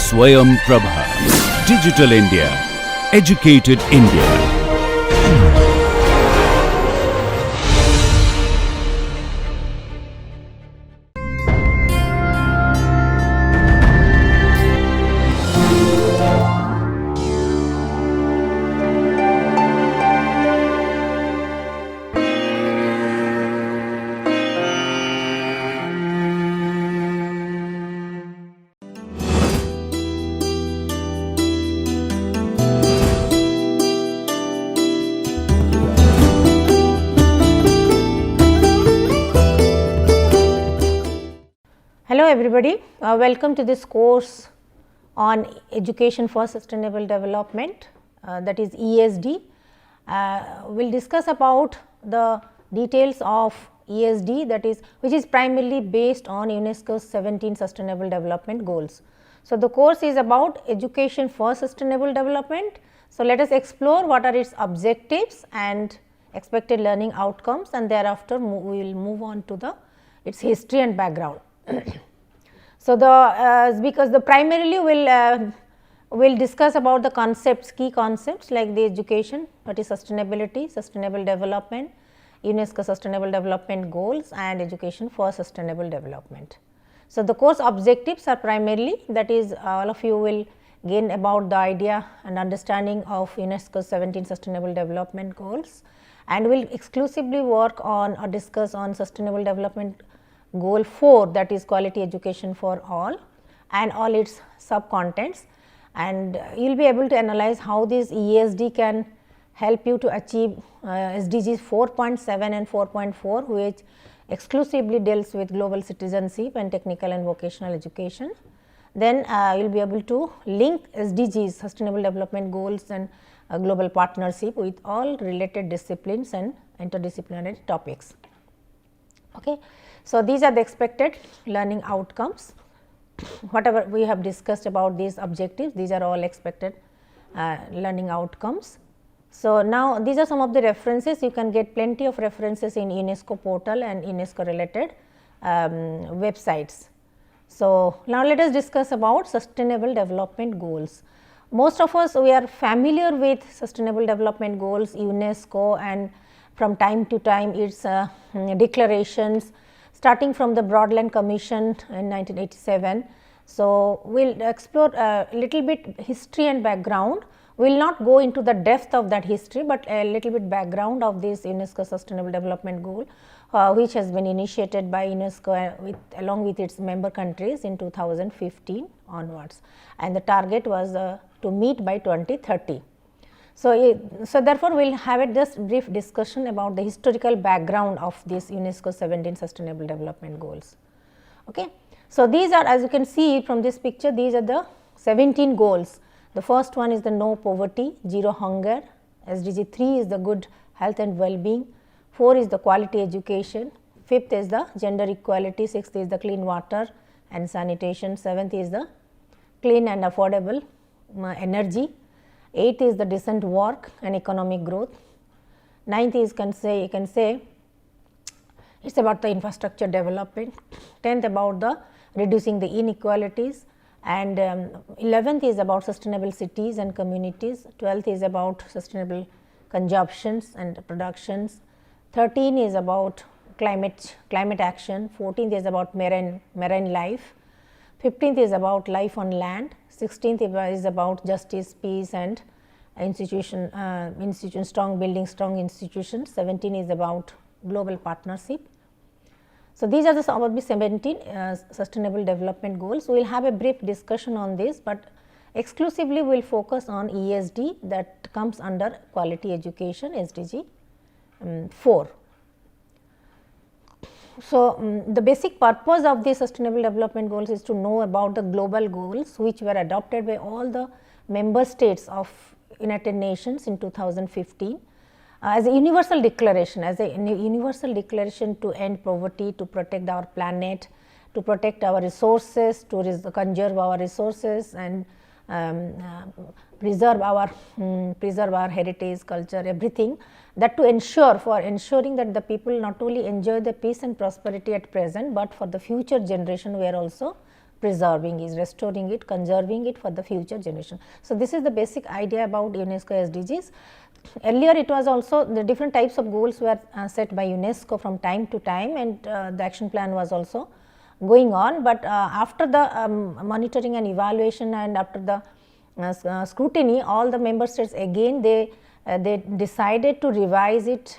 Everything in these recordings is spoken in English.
Swayam Prabha. Digital India. Educated India. Hello everybody, welcome to this course on Education for Sustainable Development, that is ESD. We will discuss about the details of ESD, that is which is primarily based on UNESCO's 17 Sustainable Development Goals. So, the course is about Education for Sustainable Development. So, let us explore what are its objectives and expected learning outcomes, and thereafter we will move on to its history and background. So, because the primarily will discuss about the concepts, key concepts like the education, what is sustainability, sustainable development, UNESCO Sustainable Development Goals and education for sustainable development. So, the course objectives are primarily, that is all of you will gain about the idea and understanding of UNESCO's 17 Sustainable Development Goals, and will exclusively work on or discuss on sustainable development goal 4, that is quality education for all and all its sub contents, and you will be able to analyze how this ESD can help you to achieve SDGs 4.7 and 4.4, which exclusively deals with global citizenship and technical and vocational education. Then you will be able to link SDGs, sustainable development goals, and global partnership with all related disciplines and interdisciplinary topics. Okay. So, these are the expected learning outcomes. Whatever we have discussed about these objectives, these are all expected learning outcomes. So, now these are some of the references. You can get plenty of references in UNESCO portal and UNESCO related websites. So, now let us discuss about sustainable development goals. Most of us, we are familiar with sustainable development goals, UNESCO, and from time to time its declarations, starting from the Broadland Commission in 1987. So, we will explore a little bit history and background. We will not go into the depth of that history, but a little bit background of this UNESCO Sustainable Development Goal, which has been initiated by UNESCO along with its member countries in 2015 onwards, and the target was to meet by 2030. So, therefore, we will have a just brief discussion about the historical background of this UNESCO 17 Sustainable Development Goals. Okay. So, these are, as you can see from this picture, these are the 17 goals. The first one is the no poverty, zero hunger, SDG 3 is the good health and well-being, 4 is the quality education, 5th is the gender equality, 6th is the clean water and sanitation, 7th is the clean and affordable energy, 8th is the decent work and economic growth, 9th is you can say it is about the infrastructure development, 10th about the reducing the inequalities, and 11th is about sustainable cities and communities, 12th is about sustainable consumptions and productions, 13 is about climate action, 14th is about marine life, 15th is about life on land, 16th is about justice, peace and building strong institutions, 17 is about global partnership. So, these are some of the 17 sustainable development goals. We will have a brief discussion on this, but exclusively we will focus on ESD, that comes under quality education, SDG 4. So, the basic purpose of the sustainable development goals is to know about the global goals which were adopted by all the member states of United Nations in 2015 as a universal declaration, to end poverty, to protect our planet, to protect our resources, to conserve our resources and preserve our heritage, culture, everything, that to ensuring that the people not only enjoy the peace and prosperity at present, but for the future generation we are also preserving, is restoring it, conserving it for the future generation. So, this is the basic idea about UNESCO SDGs. Earlier it was also the different types of goals were set by UNESCO from time to time, and the action plan was also going on, but after the monitoring and evaluation and after the scrutiny, all the member states again they decided to revise it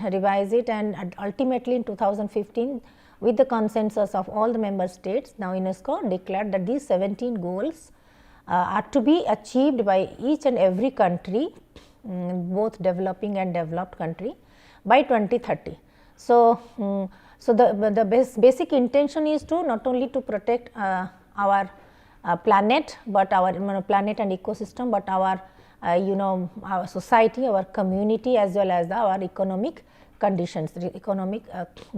and ultimately in 2015 with the consensus of all the member states, now UNESCO declared that these 17 goals are to be achieved by each and every country, both developing and developed country, by 2030. So, so the basic intention is to not only to protect our planet, but our planet and ecosystem, but our our society, our community, as well as our economic conditions, economic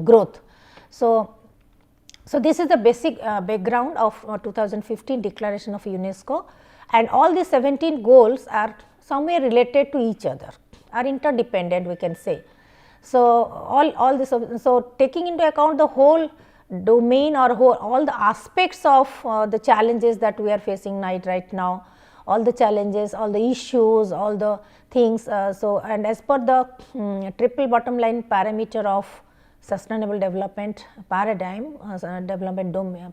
growth. So, this is the basic background of 2015 declaration of UNESCO, and all these 17 goals are somewhere related to each other, are interdependent, we can say. So, all this, so taking into account the whole domain or all the aspects of the challenges that we are facing right now, all the challenges, all the issues, all the things. So, and as per the triple bottom line parameter of sustainable development paradigm,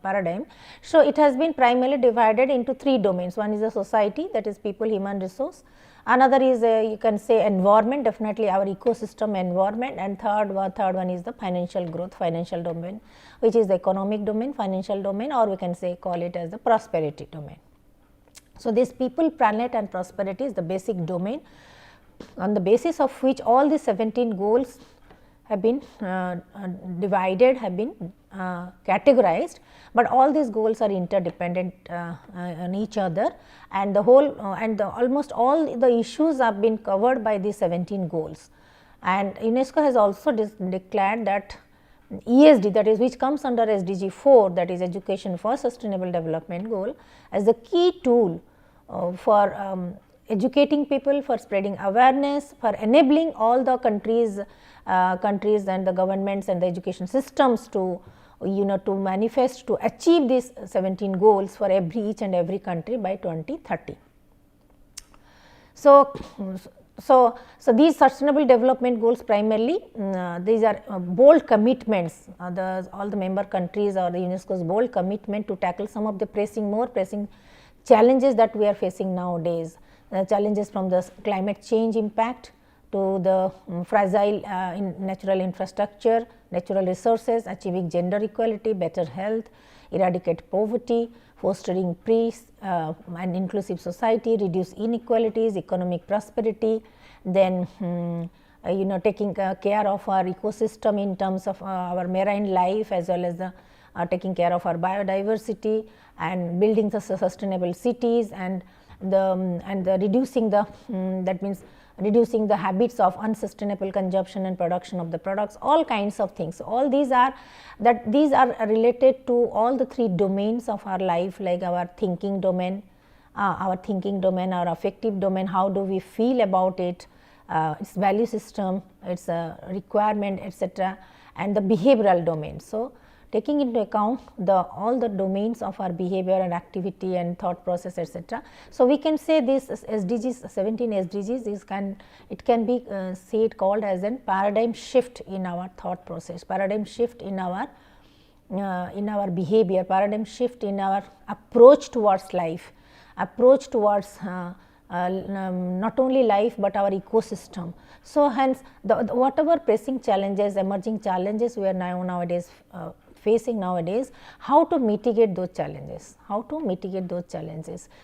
paradigm. So, it has been primarily divided into 3 domains. One is the society, that is people, human resource. Another is you can say environment, definitely our ecosystem environment, and third one is the financial growth, financial domain, which is the economic domain, financial domain, or we can say call it as the prosperity domain. So, this people, planet and prosperity is the basic domain on the basis of which all the 17 goals have been divided, have been categorized, but all these goals are interdependent on each other, and the whole almost all the issues have been covered by these 17 goals. And UNESCO has also declared that ESD, that is which comes under SDG 4, that is education for sustainable development goal, as the key tool for educating people, for spreading awareness, for enabling all the countries and the governments and the education systems to to manifest, to achieve these 17 goals for each and every country by 2030. So, these sustainable development goals primarily these are bold commitments, all the member countries or the UNESCO's bold commitment to tackle some of the more pressing challenges that we are facing nowadays. Challenges from the climate change impact to the fragile natural infrastructure, natural resources, achieving gender equality, better health, eradicate poverty, fostering peace and inclusive society, reduce inequalities, economic prosperity, then taking care of our ecosystem in terms of our marine life, as well as the taking care of our biodiversity, and building the sustainable cities, and the reducing the that means reducing the habits of unsustainable consumption and production of the products, all kinds of things. All these are related to all the 3 domains of our life, like our thinking domain, our affective domain, how do we feel about it, its value system, its requirement, etc., and the behavioral domain. So, taking into account all the domains of our behavior and activity and thought process, etc. So, we can say this SDGs, 17 SDGs it can be called as a paradigm shift in our thought process, paradigm shift in our behavior, paradigm shift in our approach towards life, approach towards not only life, but our ecosystem. So, hence whatever pressing challenges, emerging challenges we are nowadays facing nowadays, how to mitigate those challenges,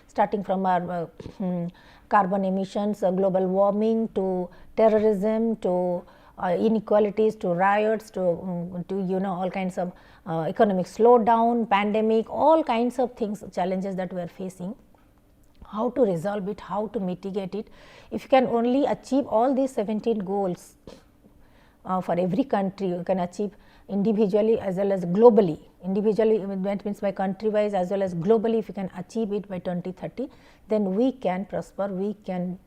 starting from our carbon emissions, global warming, to terrorism, to inequalities, to riots, to all kinds of economic slowdown, pandemic, all kinds of things, challenges that we are facing. How to resolve it, how to mitigate it. If you can only achieve all these 17 goals for every country, you can achieve individually as well as globally. Individually, that means by country wise as well as globally, if you can achieve it by 2030, then we can prosper, we can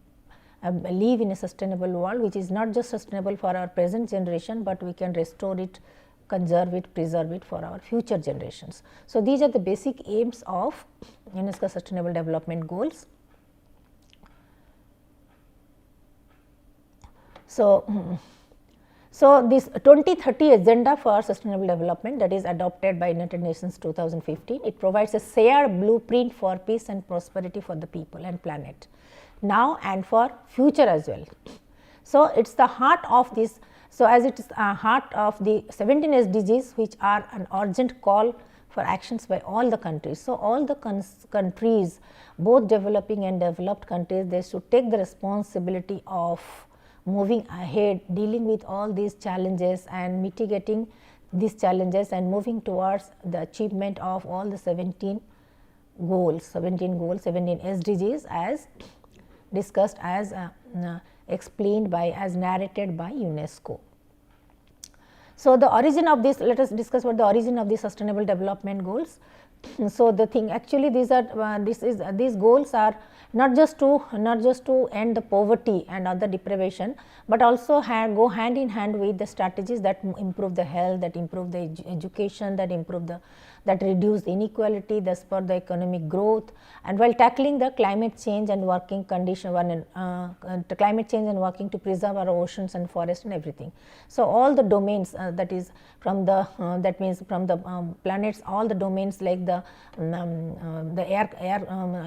live in a sustainable world, which is not just sustainable for our present generation, but we can restore it conserve it, preserve it for our future generations. So, these are the basic aims of UNESCO Sustainable Development Goals. So, this 2030 agenda for sustainable development, that is adopted by United Nations 2015, it provides a shared blueprint for peace and prosperity for the people and planet now and for future as well. So, it is the heart of this. So, as it is a heart of the 17 SDGs, which are an urgent call for actions by all the countries. So, all the countries, both developing and developed countries, they should take the responsibility of moving ahead, dealing with all these challenges and mitigating these challenges and moving towards the achievement of all the 17 goals, 17 SDGs as discussed, as explained by, as narrated by UNESCO. So, the origin of this, let us discuss what the origin of the sustainable development goals. So, the thing actually these are these goals are not just to end the poverty and other deprivation, but also go hand in hand with the strategies that improve the health, that improve the education, that improve the, that reduce the inequality, that spur the economic growth, and while tackling the climate change and working condition climate change and working to preserve our oceans and forests and everything. So, all the domains that is from the that means from the planets, all the domains like the air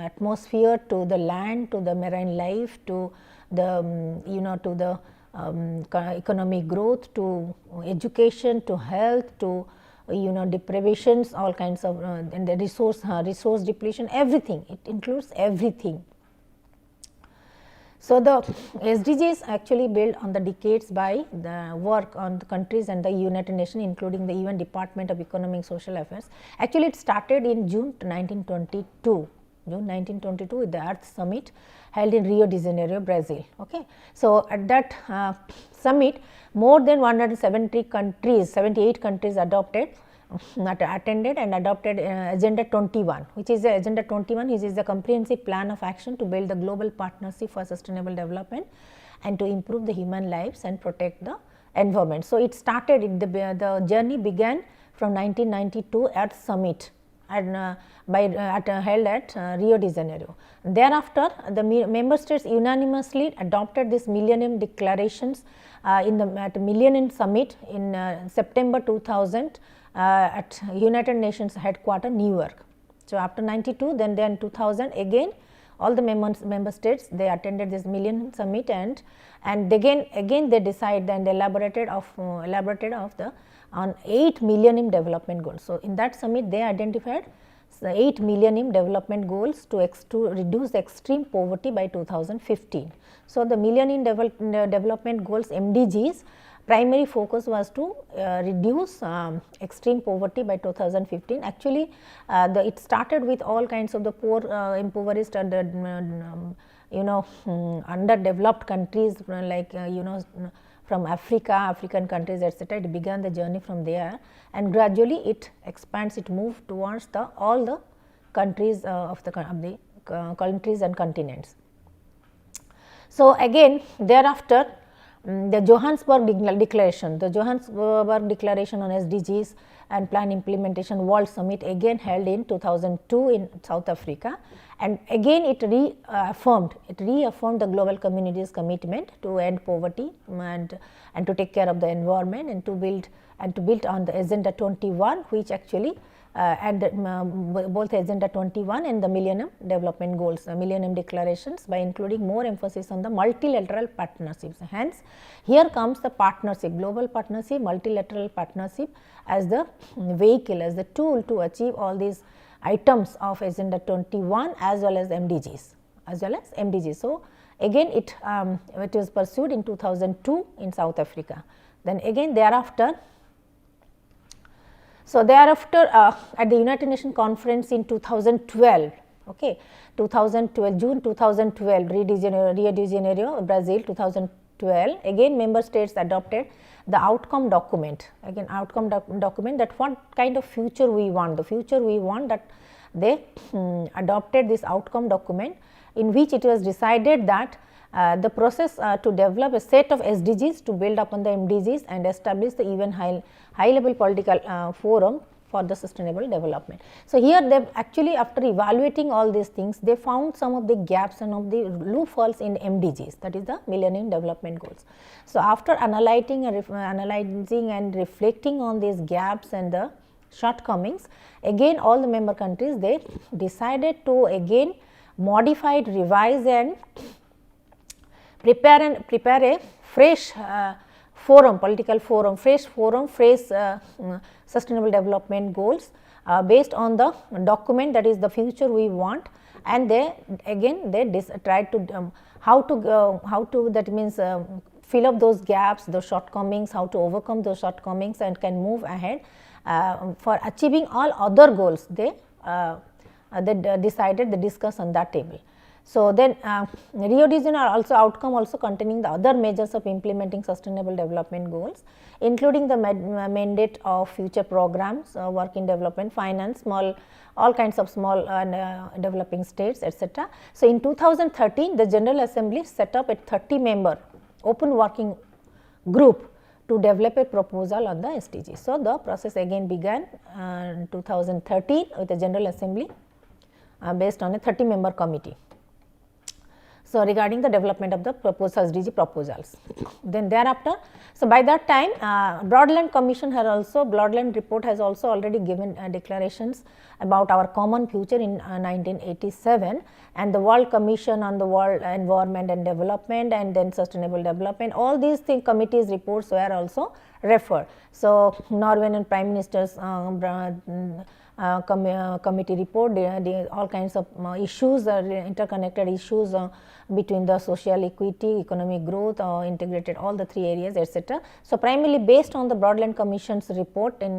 atmosphere to the land, to the marine life, to the to the economic growth, to education, to health, to deprivations, all kinds of and the resource depletion, everything, it includes everything. So, the SDGs actually built on the decades by the work on the countries and the United Nations, including the UN Department of Economic and Social Affairs. Actually, it started in June 1922 with the Earth Summit held in Rio de Janeiro, Brazil. Okay. So, at that summit, more than 178 countries attended and adopted Agenda 21, which is the Agenda 21, which is the comprehensive plan of action to build the global partnership for sustainable development and to improve the human lives and protect the environment. So, it started, the journey began from 1992 at Summit and held at Rio de Janeiro. Thereafter, the member states unanimously adopted this Millennium Declarations at Millennium Summit in September 2000 at United Nations headquarters, New York. So, after 92, then 2000 again all the member states, they attended this Millennium Summit and again they decided and elaborated on 8 Millennium Development Goals. So, in that summit they identified the 8 Millennium Development Goals to reduce extreme poverty by 2015. So, the Millennium Development Goals MDGs primary focus was to reduce extreme poverty by 2015. Actually, it started with all kinds of the poor, impoverished and underdeveloped countries like from African countries, etc. It began the journey from there, and gradually it expands, it moves towards all the countries of the countries and continents. So, again thereafter the Johannesburg Declaration on SDGs and Plan Implementation World Summit again held in 2002 in South Africa, and again it reaffirmed the global community's commitment to end poverty and to take care of the environment and to build on the Agenda 21, which actually both Agenda 21 and the Millennium Development Goals, Millennium Declarations, by including more emphasis on the multilateral partnerships. Hence, here comes the partnership, global partnership, multilateral partnership as the vehicle, as the tool to achieve all these items of Agenda 21 as well as MDGs, So, again it was pursued in 2002 in South Africa. Then again thereafter, at the United Nations conference in 2012, okay, June 2012, Rio de Janeiro, Brazil, 2012, again member states adopted the outcome document, that what kind of future we want, that they adopted this outcome document, in which it was decided that the process to develop a set of SDGs to build upon the MDGs and establish the even high high level political forum for the sustainable development. So, here they actually, after evaluating all these things, they found some of the gaps and of the loopholes in MDGs, that is the Millennium Development Goals. So, after analyzing and reflecting on these gaps and the shortcomings, again all the member countries, they decided to again modify, revise and prepare a fresh forum, political forum, fresh sustainable development goals based on the document, that is the future we want, and they again they tried to how to that means fill up those gaps, those shortcomings, how to overcome those shortcomings and can move ahead for achieving all other goals. They decided, they discussed on that table. So, then Rio de Janeiro also outcome also containing the other measures of implementing sustainable development goals, including the mandate of future programs, work in development, finance, all kinds of small and developing states, etc. So, in 2013 the General Assembly set up a 30-member open working group to develop a proposal on the SDGs. So, the process again began in 2013 with the General Assembly based on a 30-member committee. So, regarding the development of the proposed SDG proposals. Then thereafter, so by that time Broadland Commission had also, Broadland report has also already given declarations about our common future in 1987, and the World Commission on the World Environment and Development and then Sustainable Development, all these committees reports were also referred. So, Norwegian Prime Minister's committee report, all kinds of issues, interconnected issues between the social equity, economic growth, integrated all the three areas, etc. So, primarily based on the Broadland Commission's report in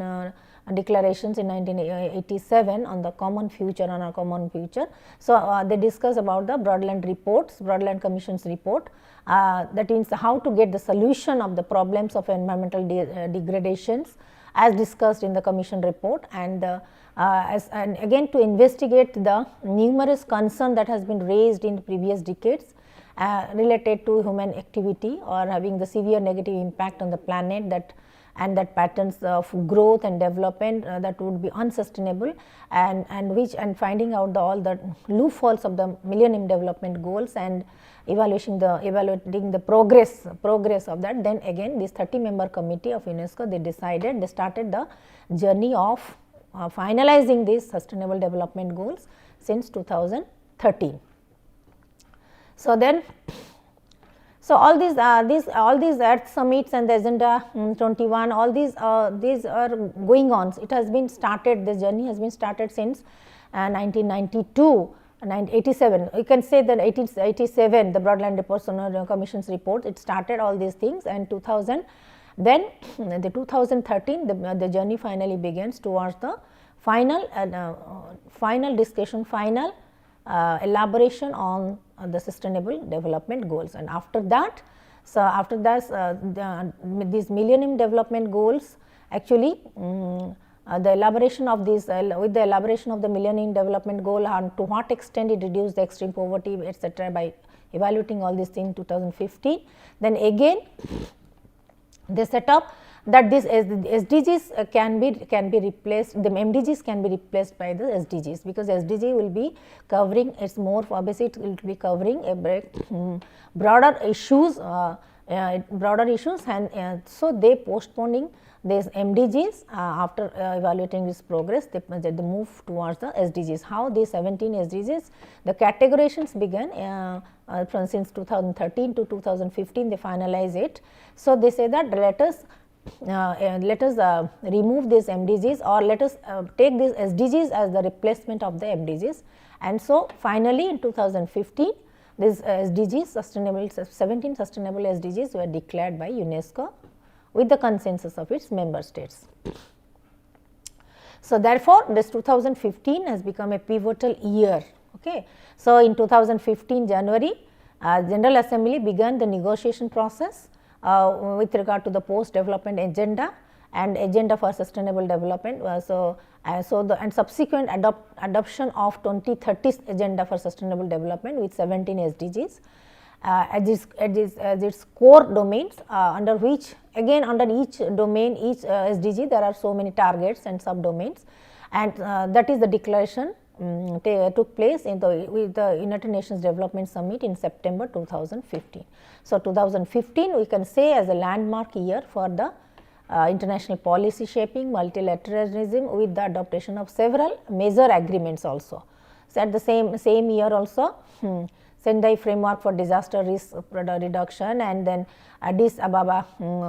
declarations in 1987 on the common future, on our common future. So, they discuss about the Broadland reports, Broadland Commission's report, that means how to get the solution of the problems of environmental degradations as discussed in the Commission report, and and again to investigate the numerous concern that has been raised in previous decades related to human activity or having the severe negative impact on the planet, that and that patterns of growth and development that would be unsustainable, and finding out all the loopholes of the Millennium Development Goals and evaluating the progress of that. Then again this 30-member committee of UNESCO, they started the journey of finalizing these sustainable development goals since 2013. So, then all these Earth summits and the Agenda 21, all these are going on. It has been started, this journey has been started since 1992. 1987, you can say that 1887 the Broadland reports on the Commission's report, it started all these things, and 2000, then the 2013 the journey finally begins towards the final discussion, final elaboration on the sustainable development goals. And after that, so after that these Millennium Development Goals actually the elaboration of these with the elaboration of the Millennium Development Goal, and to what extent it reduced the extreme poverty, etc., by evaluating all these things in 2015. Then again they set up that this SDGs can be replaced, the MDGs can be replaced by the SDGs, because SDG will be covering, it's more obviously it will be covering a broader issues, and so they postponing these MDGs after evaluating this progress, they move towards the SDGs. How these 17 SDGs, the categorizations began from since 2013 to 2015, they finalize it. So, they say that let us remove these MDGs, or let us take these SDGs as the replacement of the MDGs. And so, finally in 2015 these SDGs, 17 sustainable SDGs were declared by UNESCO with the consensus of its member states. So, therefore, this 2015 has become a pivotal year. Okay. So, in 2015 January, General Assembly began the negotiation process with regard to the post development agenda and agenda for sustainable development. And subsequent adoption of 2030 agenda for sustainable development with 17 SDGs. as its core domains, under which again under each domain, each SDG there are so many targets and subdomains, and that is the declaration took place with the United Nations Development Summit in September 2015. So, 2015 we can say as a landmark year for the international policy shaping, multilateralism, with the adoption of several major agreements also. So, at the same year also Sendai Framework for Disaster Risk Reduction, and then Addis Ababa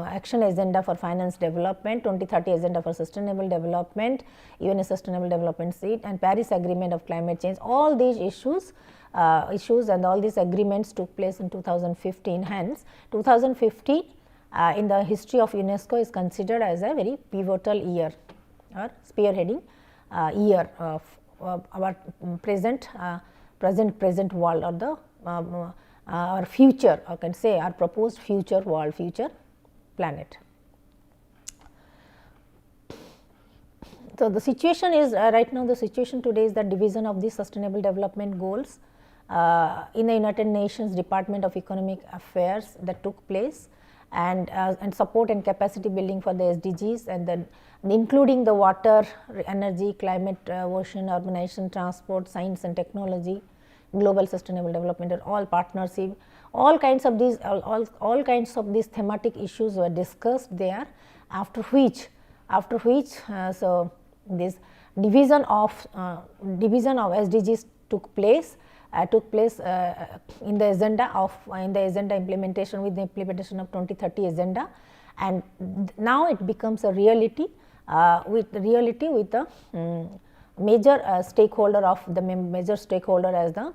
Action Agenda for Finance Development, 2030 Agenda for Sustainable Development, UN Sustainable Development Seat, and Paris Agreement of Climate Change. All these issues and all these agreements took place in 2015. Hence, 2015 in the history of UNESCO is considered as a very pivotal year or spearheading year of our present world, or the our future, I can say our proposed future world, future planet. So, the situation is right now, the situation today is the division of the sustainable development goals in the United Nations Department of Economic Affairs that took place, and support and capacity building for the SDGs, and then including the water, energy, climate, ocean, urbanization, transport, science and technology, global sustainable development, and all partnership, all kinds of these thematic issues were discussed there, after which so this division of SDGs took place in the agenda implementation, with the implementation of 2030 agenda, and now it becomes a reality with the major stakeholder of the major stakeholder as the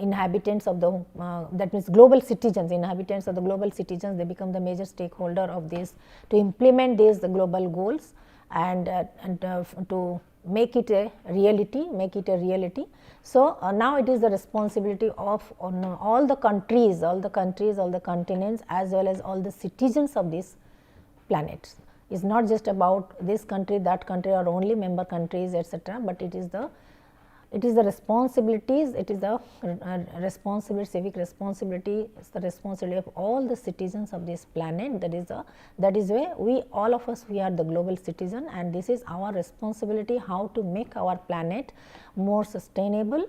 inhabitants of the that means global citizens, inhabitants of the global citizens, they become the major stakeholder of this to implement these global goals, and to make it a reality. So, now it is the responsibility of all the countries, all the continents, as well as all the citizens of this planet. It is not just about this country, that country, or only member countries, etc., but it is the responsibilities, it is the civic responsibility, it's the responsibility of all the citizens of this planet. That is why we, all of us, we are the global citizen, and this is our responsibility, how to make our planet more sustainable,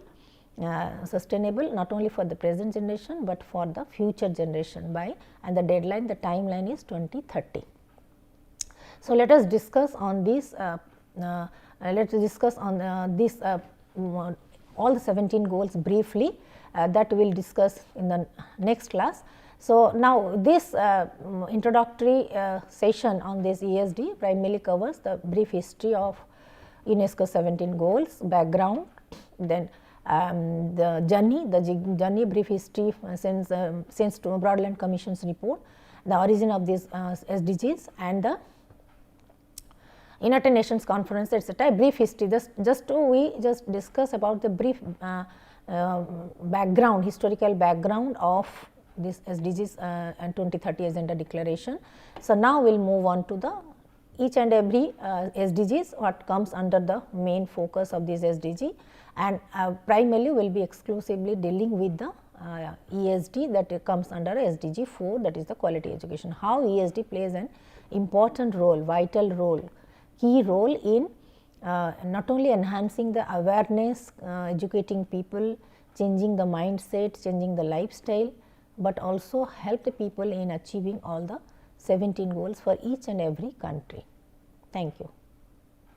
not only for the present generation, but for the future generation and the deadline, the timeline is 2030. So, let us discuss on this, all the 17 goals briefly, that we will discuss in the next class. So, now this introductory session on this ESD primarily covers the brief history of UNESCO 17 goals, background, then the journey brief history since to Broadland Commission's report, the origin of these SDGs, and the United Nations Conference, etc. Brief history. We discuss about the brief background, historical background of this SDGs and 2030 Agenda Declaration. So, now we will move on to the each and every SDGs, what comes under the main focus of this SDG, and primarily will be exclusively dealing with the ESD that comes under SDG 4, that is the quality education. How ESD plays an important role, vital role, key role in not only enhancing the awareness, educating people, changing the mindset, changing the lifestyle, but also help the people in achieving all the 17 goals for each and every country. Thank you.